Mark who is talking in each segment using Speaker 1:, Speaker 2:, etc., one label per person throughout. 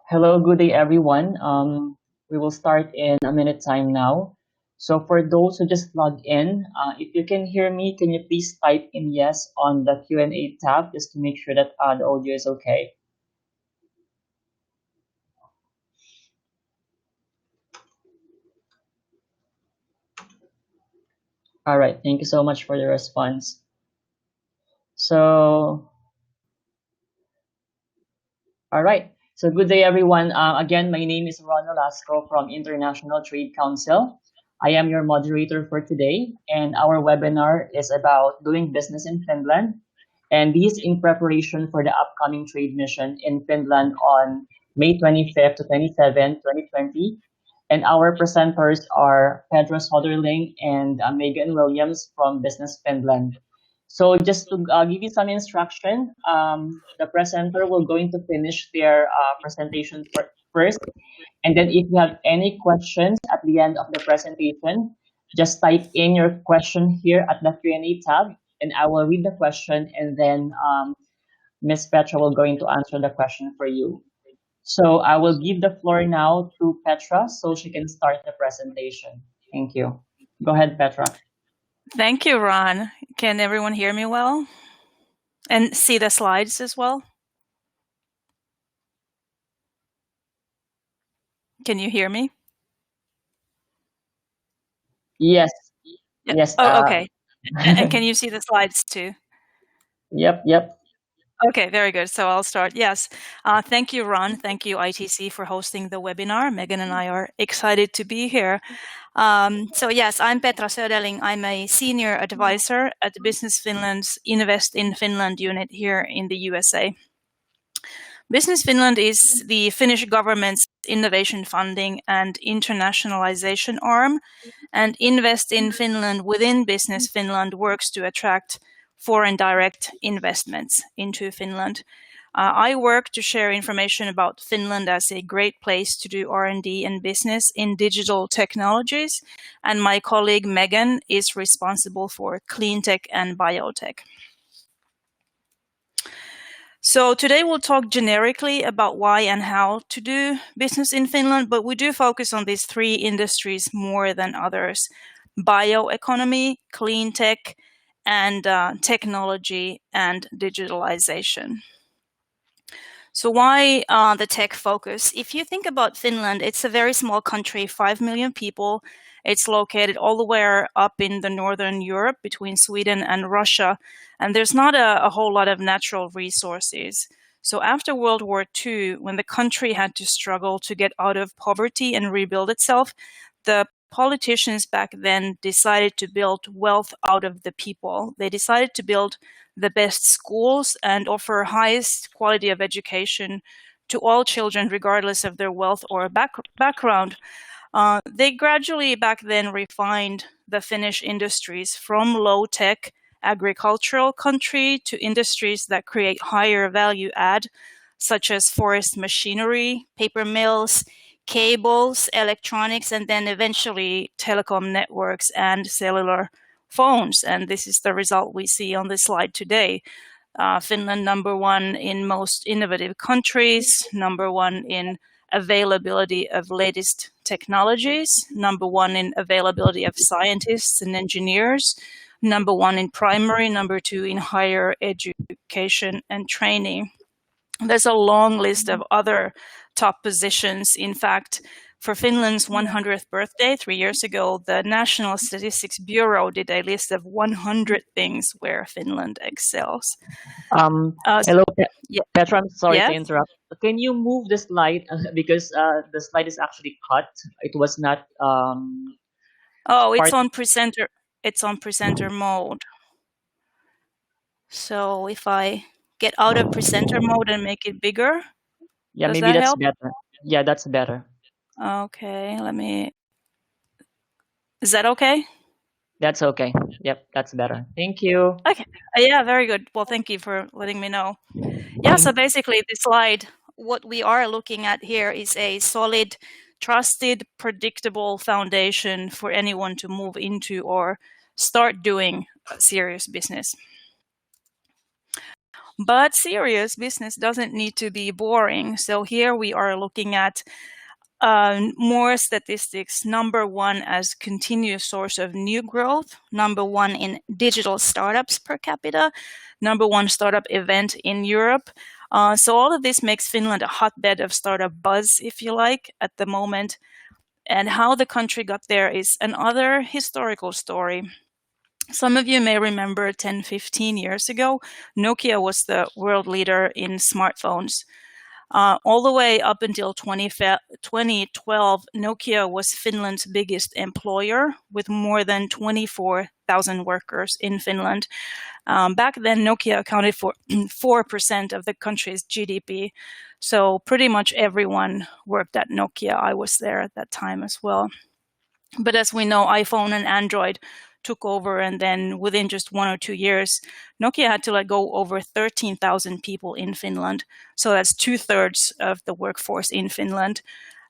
Speaker 1: Hello, good day, everyone. We will start in a minute time now. So for those who just logged in, if you can hear me, can you please type in yes on the Q&A tab just to make sure that the audio is okay? All right, thank you so much for the response. So, all right. So good day, everyone. Again, my name is Ron Nolasco from International Trade Council. I am your moderator for today, and our webinar is about doing business in Finland, and this in preparation for the upcoming trade mission in Finland on May 25th to 27th, 2020. And our presenters are Petra Söderling and Megan Williams from Business Finland. So just to give you some instruction, the presenter will going to finish their presentation first, and then if you have any questions at the end of the presentation, just type in your question here at the Q&A tab, and I will read the question, and then Ms. Petra will going to answer the question for you. So I will give the floor now to Petra so she can start the presentation. Thank you. Go ahead, Petra.
Speaker 2: Thank you, Ron. Can everyone hear me well? And see the slides as well? Can you hear me?
Speaker 1: Yes.
Speaker 2: Yeah.
Speaker 1: Yes.
Speaker 2: Oh, okay. And can you see the slides too?
Speaker 1: Yep.
Speaker 2: Okay, very good. So I'll start. Yes. Thank you, Ron. Thank you, ITC, for hosting the webinar. Megan and I are excited to be here. So yes, I'm Petra Söderling. I'm a senior advisor at Business Finland's Invest in Finland unit here in the USA. Business Finland is the Finnish government's innovation funding and internationalization arm, and Invest in Finland within Business Finland works to attract foreign direct investments into Finland. I work to share information about Finland as a great place to do R&D and business in digital technologies, and my colleague Megan is responsible for Cleantech and Biotech. So today we'll talk generically about why and how to do business in Finland, but we do focus on these three industries more than others: bioeconomy, clean tech, and technology and digitalization. So why the tech focus? If you think about Finland, it's a very small country, 5 million people. It's located all the way up in the northern Europe between Sweden and Russia, and there's not a whole lot of natural resources. So after World War II, when the country had to struggle to get out of poverty and rebuild itself, the politicians back then decided to build wealth out of the people. They decided to build the best schools and offer highest quality of education to all children, regardless of their wealth or background. They gradually back then refined the Finnish industries from low-tech agricultural country to industries that create higher value add, such as forest machinery, paper mills, cables, electronics, and then eventually telecom networks and cellular phones. And this is the result we see on this slide today. Finland #1 in most innovative countries, #1 in availability of latest technologies, #1 in availability of scientists and engineers, #1 in primary, #2 in higher education and training. There's a long list of other top positions. In fact, for Finland's 100th birthday 3 years ago, the National Statistics Bureau did a list of 100 things where Finland excels.
Speaker 1: Hello,
Speaker 2: yeah.
Speaker 1: Petra. I'm sorry
Speaker 2: Yes?
Speaker 1: to interrupt. Can you move the slide because the slide is actually cut. It was not.
Speaker 2: It's on presenter. It's on presenter mode. So if I get out of presenter mode and make it bigger,
Speaker 1: Yeah,
Speaker 2: does
Speaker 1: maybe
Speaker 2: that
Speaker 1: that's
Speaker 2: help?
Speaker 1: better. Yeah, that's better.
Speaker 2: Okay, is that okay?
Speaker 1: That's okay. Yep, that's better. Thank you.
Speaker 2: Okay. Yeah, very good. Well, thank you for letting me know. Yeah, so basically this slide, what we are looking at here is a solid, trusted, predictable foundation for anyone to move into or start doing serious business. But serious business doesn't need to be boring. So here we are looking at more statistics. Number one as continuous source of new growth. Number one in digital startups per capita. Number one startup event in Europe. So all of this makes Finland a hotbed of startup buzz, if you like, at the moment. And how the country got there is another historical story. Some of you may remember 10, 15 years ago, Nokia was the world leader in smartphones. All the way up until 2012, Nokia was Finland's biggest employer with more than 24,000 workers in Finland. Back then, Nokia accounted for 4% of the country's GDP. So pretty much everyone worked at Nokia. I was there at that time as well. But as we know, iPhone and Android took over, and then within just 1 or 2 years, Nokia had to let go over 13,000 people in Finland. So that's 2/3 of the workforce in Finland.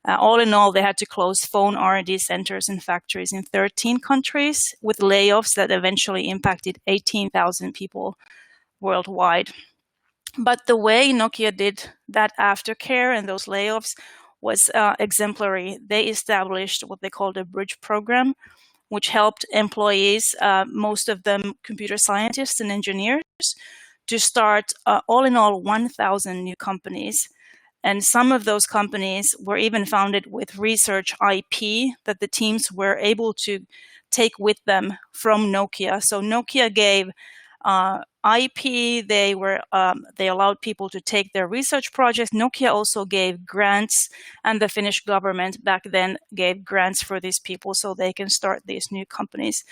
Speaker 2: All in all, they had to close phone R&D centers and factories in 13 countries with layoffs that eventually impacted 18,000 people worldwide. But the way Nokia did that aftercare and those layoffs was exemplary. They established what they called a bridge program, which helped employees, most of them computer scientists and engineers, to start all in all 1,000 new companies. And some of those companies were even founded with research IP that the teams were able to take with them from Nokia. So Nokia gave IP, they allowed people to take their research projects. Nokia also gave grants, and the Finnish government back then gave grants for these people so they can start these new companies.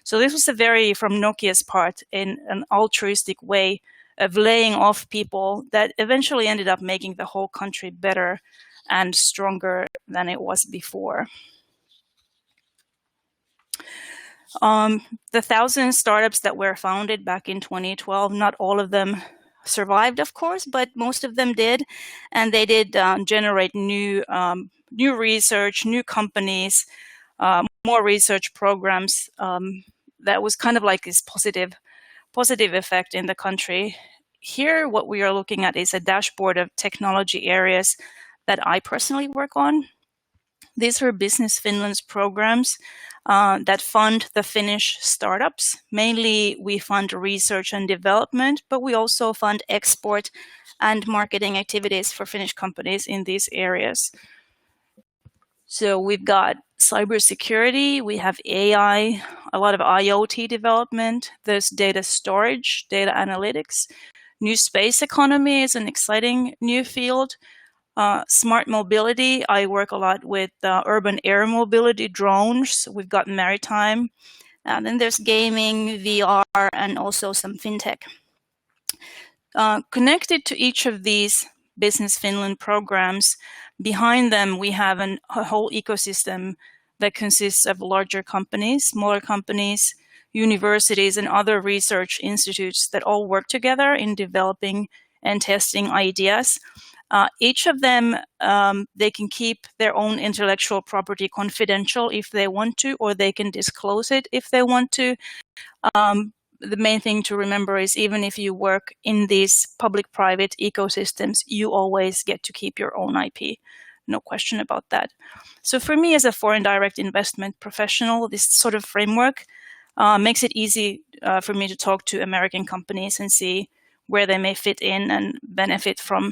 Speaker 2: So this was from Nokia's part, in an altruistic way of laying off people that eventually ended up making the whole country better and stronger than it was before. The 1,000 startups that were founded back in 2012, not all of them survived, of course, but most of them did. And they did generate new research, new companies, more research programs. That was kind of like this positive effect in the country. Here, what we are looking at is a dashboard of technology areas that I personally work on. These are Business Finland's programs that fund the Finnish startups. Mainly, we fund research and development, but we also fund export and marketing activities for Finnish companies in these areas. So we've got cybersecurity, we have AI, a lot of IoT development, there's data storage, data analytics. New space economy is an exciting new field. Smart mobility, I work a lot with urban air mobility, drones. We've got maritime. And then there's gaming, VR, and also some fintech. Connected to each of these Business Finland programs, behind them we have a whole ecosystem that consists of larger companies, smaller companies, universities, and other research institutes that all work together in developing and testing ideas. Each of them, they can keep their own intellectual property confidential if they want to, or they can disclose it if they want to. The main thing to remember is even if you work in these public-private ecosystems, you always get to keep your own IP. No question about that. So for me as a foreign direct investment professional, this sort of framework makes it easy for me to talk to American companies and see where they may fit in and benefit from